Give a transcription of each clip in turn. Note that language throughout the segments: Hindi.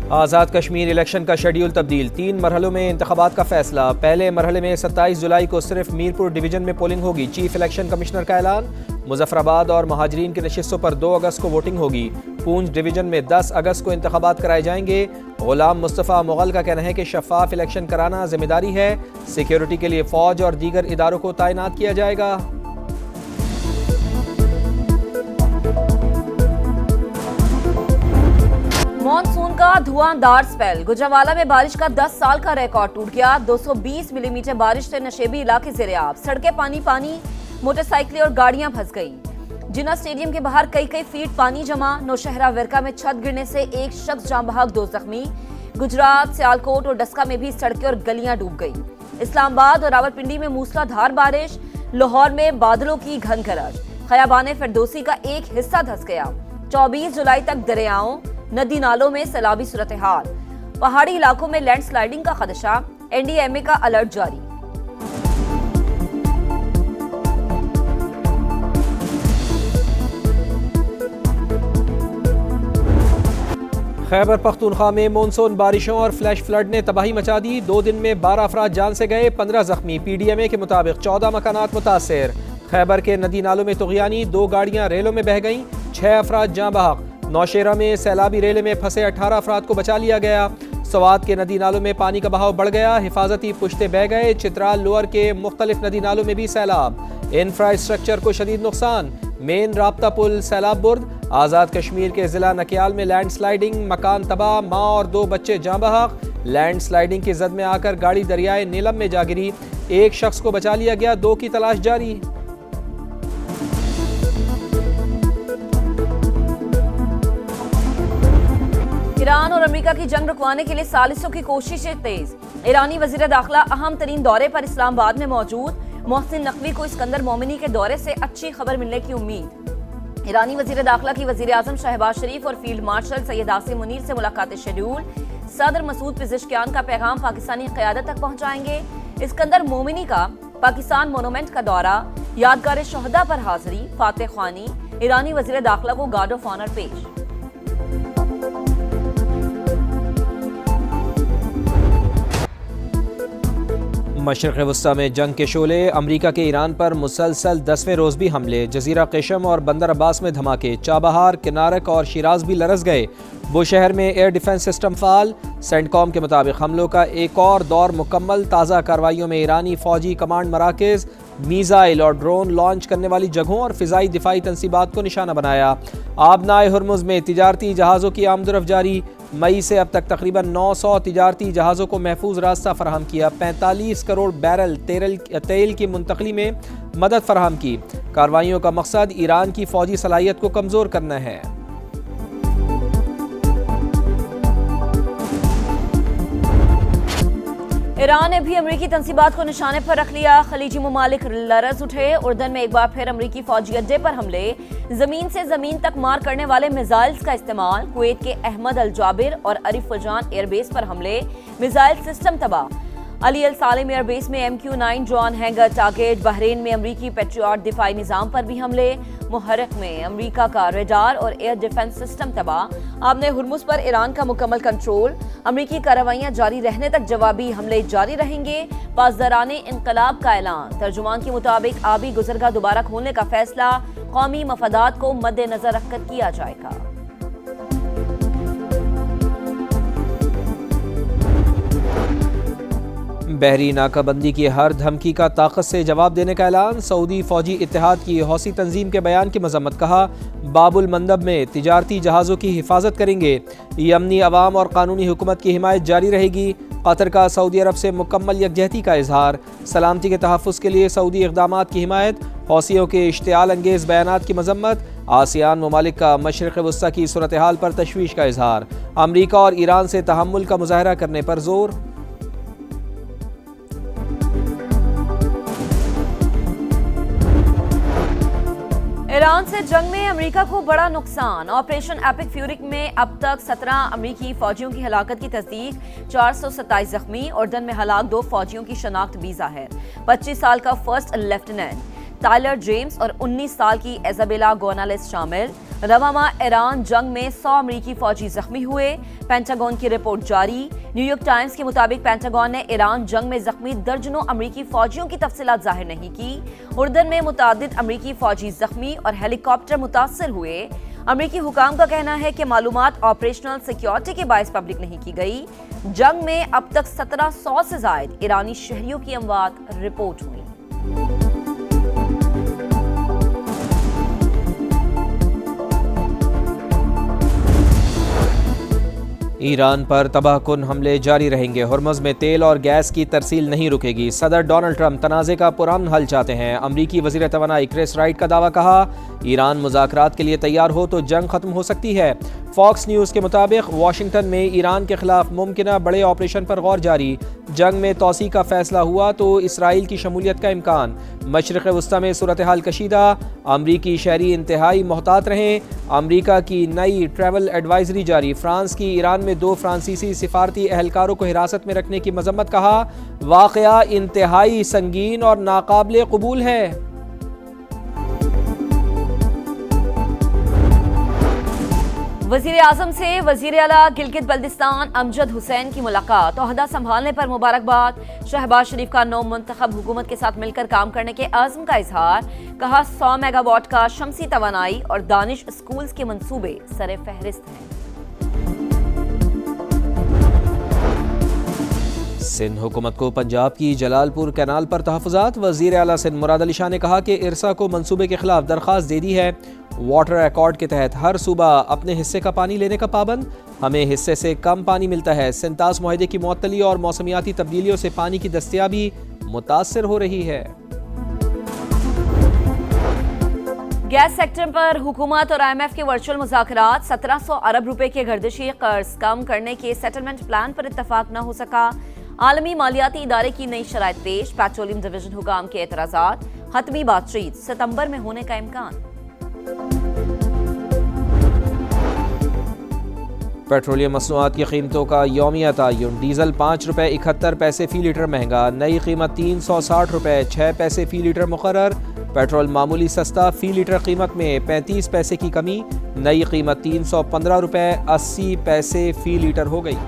आज़ाद कश्मीर इलेक्शन का शेड्यूल तब्दील, 3 मरहलों में इंतखाबात का फैसला। पहले मरहले में 27 जुलाई को सिर्फ मीरपुर डिवीजन में पोलिंग होगी। चीफ इलेक्शन कमिश्नर का ऐलान। मुजफ्फराबाद और महाजरीन की नशिस्तों पर 2 अगस्त को वोटिंग होगी। पूंछ डिवीजन में 10 अगस्त को इंतखाबात कराए जाएंगे। गुलाम मुस्तफ़ा मुगल का कहना है कि शफाफ इलेक्शन कराना जिम्मेदारी है। सिक्योरिटी के लिए फौज और दीगर इदारों को तैनात किया जाएगा। मॉनसून का धुआंधार स्पेल, गुजरांवाला में बारिश का 10 साल का रिकॉर्ड टूट गया। 220 मिलीमीटर बारिश से नशेबी इलाके ज़ेर-ए-आब, सड़कें पानी पानी, मोटरसाइकिलें और गाड़ियां फंस गई। जिन्ना स्टेडियम के बाहर कई फीट पानी जमा। नौशहरा विरका में छत गिरने से एक शख्स जान बहक, 2 जख्मी। गुजरात, सियालकोट और डस्का में भी सड़कें और गलियां डूब गई। इस्लामाबाद और रावलपिंडी में मूसलाधार बारिश। लाहौर में बादलों की घन गरज। खयाबान फिरदौसी का एक हिस्सा धंस गया। 24 जुलाई तक दरियाओं, नदी नालों में सैलाबी सूरत हाल। पहाड़ी इलाकों में लैंडस्लाइडिंग का खदशा। एनडीएमए का अलर्ट जारी। खैबर पख्तूनख्वा में मानसून बारिशों और फ्लैश फ्लड ने तबाही मचा दी। 2 दिन में 12 अफराद जान से गए, 15 जख्मी। पीडीएमए के मुताबिक 14 मकानात मुतासर। खैबर के नदी नालों में तुगयानी, 2 गाड़ियां रेलों में बह गईं, 6 अफराद जान बहक। नौशेरा में सैलाबी रेले में फंसे 18 अफराद को बचा लिया गया। सवात के नदी नालों में पानी का बहाव बढ़ गया, हिफाजती पुश्ते बह गए। चित्राल लोअर के मुख्तलिफ नदी नालों में भी सैलाब। इंफ्रास्ट्रक्चर को शदीद नुकसान, मेन राब्ता पुल सैलाब बुर्द। आज़ाद कश्मीर के जिला नकियाल में लैंडस्लाइडिंग, मकान तबाह, माँ और 2 बच्चे जाँ बहक। लैंडस्लाइडिंग की जद में आकर गाड़ी दरियाए नीलम में जा गिरी, 1 शख्स को बचा लिया गया, 2 की तलाश जारी। ईरान और अमेरिका की जंग रुकवाने के लिए सालिसों की कोशिशें तेज। ईरानी वजीर दाखिला अहम तरीन दौरे पर इस्लामाबाद में मौजूद। मोहसिन नकवी को इस्कंदर मोमिनी के दौरे से अच्छी खबर मिलने की उम्मीद। ईरानी वजीर दाखिला की वजीर आजम शहबाज शरीफ और फील्ड मार्शल सैयद आसिम मुनीर से मुलाकातें शेड्यूल। सदर मसूद पिज़ेशकियान का पैगाम पाकिस्तानी क़यादत तक पहुंचाएंगे। इस्कंदर मोमिनी का पाकिस्तान मोनूमेंट का दौरा, यादगार शहदा पर हाजिरी, फातेह ख्वानी। ईरानी वजीर दाखिला को गार्ड ऑफ ऑनर पेश। मशरक़ वस्ता में जंग के शोले, अमरीका के ईरान पर मुसलसल 10वें रोज़ भी हमले। जजीरा केशम और बंदर अब्बास में धमाके। चाबहार, किनारक और शिराज भी लरस गए। बुशहर में एयर डिफेंस सिस्टम फाल। सेंटकॉम के मुताबिक हमलों का एक और दौर मुकम्मल। ताज़ा कार्रवाइयों में ईरानी फौजी कमांड मराकज़, मीज़ाइल और ड्रोन लॉन्च करने वाली जगहों और फ़िज़ाई दिफाई तंसीबात को निशाना बनाया। आबनाए हुर्मुज़ में तिजारती जहाज़ों की आमदरफ़ जारी। मई से अब तक तकरीबन 900 तिजारती जहाज़ों को महफूज रास्ता फराहम किया। 45 करोड़ बैरल तेल की मुंतकली में मदद फराहम की। कार्रवाइयों का मकसद ईरान की फौजी सलाहियत को कमज़ोर करना है। ईरान ने भी अमरीकी तंसीबात को निशाने पर रख लिया। खलीजी ममालिक लरज उठे। उर्दन में एक बार फिर अमरीकी फौजी अड्डे पर हमले। जमीन से जमीन तक मार करने वाले मिसाइल्स का इस्तेमाल। कुवैत के अहमद अल जाबिर और अरिफ फजान एयरबेस पर हमले, मिसाइल सिस्टम तबाह। अली अल सालिम एयरबेस में MQ-9 drone hanger target. Bahrain में अमरीकी पेट्रियट दिफाई निज़ाम पर भी हमले। मुहर्रक में अमरीका का रेडार और एयर डिफेंस सिस्टम तबाह। आबने हुर्मुज़ पर ईरान का मुकम्मल कंट्रोल। अमरीकी कार्रवाइयां जारी रहने तक जवाबी हमले जारी रहेंगे। पासदाराने इनकलाब का ऐलान। तर्जुमान के मुताबिक आबी गुजरगाह दोबारा खोलने का फैसला कौमी मफादात को मद्देनजर रखकर किया जाएगा। बहरी नाकाबंदी की हर धमकी का ताकत से जवाब देने का ऐलान। सऊदी फौजी इत्तेहाद की हौसी तंजीम के बयान की मजम्मत। कहा, बाबुल मंदब में तिजारती जहाज़ों की हिफाजत करेंगे। यमनी अवाम और कानूनी हुकूमत की हिमायत जारी रहेगी। कतर का सऊदी अरब से मुकम्मल यकजहती का इजहार। सलामती के तहफ़्फ़ुज़ के लिए सऊदी इक़दामात की हिमायत। हौसियों के इश्तियाल अंगेज़ बयानात की मजम्मत। आसियान ममालिक का मशरिक़ वस्ता की सूरत हाल पर तशवीश का इजहार। अमरीका और ईरान से तहम्मुल का मुज़ाहरा करने पर जोर। ईरान से जंग में अमेरिका को बड़ा नुकसान। ऑपरेशन एपिक फ्यूरी में अब तक 17 अमेरिकी फौजियों की हलाकत की तस्दीक, 427 जख्मी। उर्दन में हलाक 2 फौजियों की शनाख्त भी ज़ाहिर। 25 साल का फर्स्ट लेफ्टिनेंट टायलर जेम्स और 19 साल की इजाबेला गोनालेस शामिल। रवामा ईरान जंग में 100 अमरीकी फौजी जख्मी हुए, पेंटागन की रिपोर्ट जारी। न्यूयॉर्क टाइम्स के मुताबिक पेंटागन ने ईरान जंग में जख्मी दर्जनों अमरीकी फौजियों की तफसीलात जाहिर नहीं की। उर्दन में मुतादिद अमरीकी फौजी जख्मी और हेलीकॉप्टर मुतासर हुए। अमरीकी हुकाम का कहना है कि मालूमात ऑपरेशनल सिक्योरिटी के बायस पब्लिक नहीं की गई। जंग में अब तक 1700 से जायद ईरानी शहरियों की अमवात रिपोर्ट हुई। ईरान पर तबाहकुन हमले जारी रहेंगे। हुर्मुज़ में तेल और गैस की तरसील नहीं रुकेगी। सदर डोनाल्ड ट्रंप तनाज़े का पुरअमन हल चाहते हैं। अमरीकी वज़ीर तवानाई क्रिस राइट का दावा, कहा ईरान मुज़ाकरात के लिए तैयार हो तो जंग ख़त्म हो सकती है। फॉक्स न्यूज़ के मुताबिक वाशिंगटन में ईरान के खिलाफ मुमकिना बड़े ऑपरेशन पर गौर जारी। जंग में तोसी का फैसला हुआ तो इसराइल की शमूलियत का इम्कान। मशरिक़ वस्ता में सूरत हाल कशीदा। अमरीकी शहरी इंतहाई मोहतात रहें। अमरीका की नई ट्रैवल एडवाइजरी जारी। फ्रांस की ईरान में 2 फ्रांसीसी सिफारती एहलकारों को हिरासत में रखने की मजम्मत, कहा वाक़या इंतहाई संगीन और नाकाबिले कबूल है। वज़ीर आज़म से वज़ीर आला गिलगित बल्तिस्तान अमजद हुसैन की मुलाकात। ओहदा संभालने पर मुबारकबाद। शहबाज शरीफ का नौ मुंतखब हुकूमत के साथ मिलकर काम करने के आज़म का इजहार। कहा 100 मेगावाट का शमसी तवानाई और दानिश स्कूल्स के मंसूबे सरे फहरिस्त हैं। सिंध हुकूमत को पंजाब की जलालपुर कैनाल पर तहफ़्फ़ुज़ात। वज़ीर आला सिंध मुराद अली शाह ने कहा कि इरसा को मंसूबे के खिलाफ दरख्वास्त दे दी है। वाटर अकॉर्ड के तहत हर सूबा अपने हिस्से का पानी लेने का पाबंद। हमें हिस्से से कम पानी मिलता है। सिंतास मुआहदे की मुअत्तली और मौसमियाती तब्दीलियों से पानी की दस्तयाबी मुतासर हो रही है। गैस सेक्टर पर हुकूमत और IMF के वर्चुअल मुज़ाकरात। 1700 अरब रुपए के गर्दिशी कर्ज कम करने के सेटलमेंट प्लान पर इत्तफाक न हो सका। आलमी मालियाती इदारे की नई शराइत पेश। पेट्रोलियम डिवीजन हुकाम के एतराज़ात। हतमी बातचीत सितंबर में होने का इम्कान। पेट्रोलियम मसनूआत की कीमतों का यौमिया तयन। डीजल 5 रुपये 71 पैसे फ़ी लीटर महंगा। नई कीमत 360 रुपये 6 पैसे फ़ी लीटर मुकर्रर। पेट्रोल मामूली सस्ता, फ़ी लीटर कीमत में 35 पैसे की कमी। नई कीमत 315 रुपये 80 पैसे फ़ी लीटर हो गई।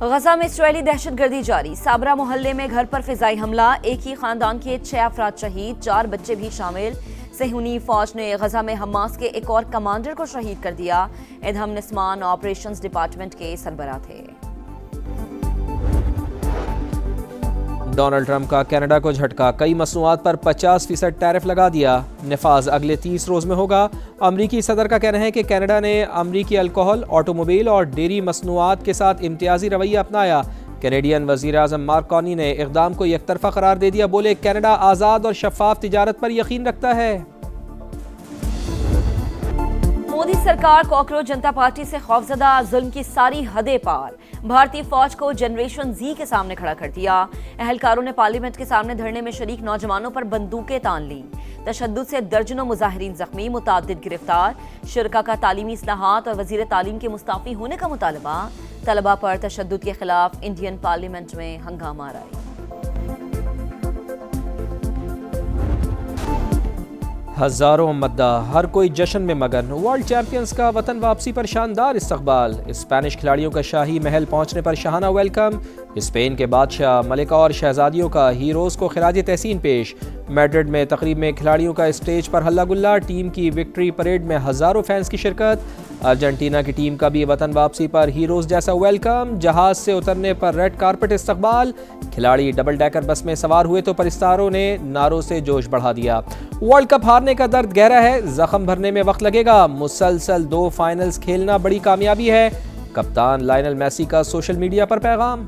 गजा में इसराइली दहशतगर्दी जारी। साबरा मोहल्ले में घर पर फिजाई हमला। एक ही खानदान के 6 अफराद शहीद, 4 बच्चे भी शामिल। सेहूनी फौज ने गजा में हमास के एक और कमांडर को शहीद कर दिया। इदहम निस्मान ऑपरेशंस डिपार्टमेंट के सरबराह थे। डोनाल्ड ट्रंप का कनाडा को झटका। कई मसनूआत पर 50% टैरिफ लगा दिया। नफाज अगले 30 रोज में होगा। अमरीकी सदर का कहना है कि कनाडा ने अमरीकी अल्कोहल, ऑटोमोबाइल और डेयरी मसनूआत के साथ इम्तियाजी रवैया अपनाया। कैनेडियन वज़ीर आज़म मार्क कार्नी ने इक़दाम को एकतरफा करार दे दिया। बोले कनाडा आज़ाद और शफाफ तिजारत पर यकीन रखता है। मोदी सरकार कॉकरोच जनता पार्टी से खौफजदा, जुल्म की सारी हदें पार। भारतीय फौज को जनरेशन Z के सामने खड़ा कर दिया। अहलकारों ने पार्लियामेंट के सामने धरने में शरीक नौजवानों पर बंदूकें तान ली। तशद्दुद से दर्जनों मुजाहिरीन जख्मी, मुतादिद गिरफ्तार। शुरका का तालीमी इस्लाहात और वजीर तालीम के मुस्ताफी होने का मुतालबा। तलबा पर तशद्दुद के खिलाफ इंडियन पार्लियामेंट में हंगामा राई। हजारों मद्दा, हर कोई जश्न में मगन। वर्ल्ड चैंपियंस का वतन वापसी पर शानदार इस्तकबाल। स्पेनिश खिलाड़ियों का शाही महल पहुंचने पर शाहाना वेलकम। स्पेन के बादशाह, मलिका और शहजादियों का हीरोज़ को खिराज तहसीन पेश। मैड्रिड में तकरीब में खिलाड़ियों का स्टेज पर हल्ला गुल्ला। टीम की विक्ट्री परेड में हजारों फैंस की शिरकत। अर्जेंटीना की टीम का भी वतन वापसी पर हीरोज़ जैसा वेलकम। जहाज से उतरने पर रेड कारपेट इस्तकबाल। खिलाड़ी डबल डेकर बस में सवार हुए तो परिस्तारों ने नारों से जोश बढ़ा दिया। वर्ल्ड कप हारने का दर्द गहरा है, जख्म भरने में वक्त लगेगा। मुसलसल 2 फाइनल्स खेलना बड़ी कामयाबी है। कप्तान लायनल मेसी का सोशल मीडिया पर पैगाम।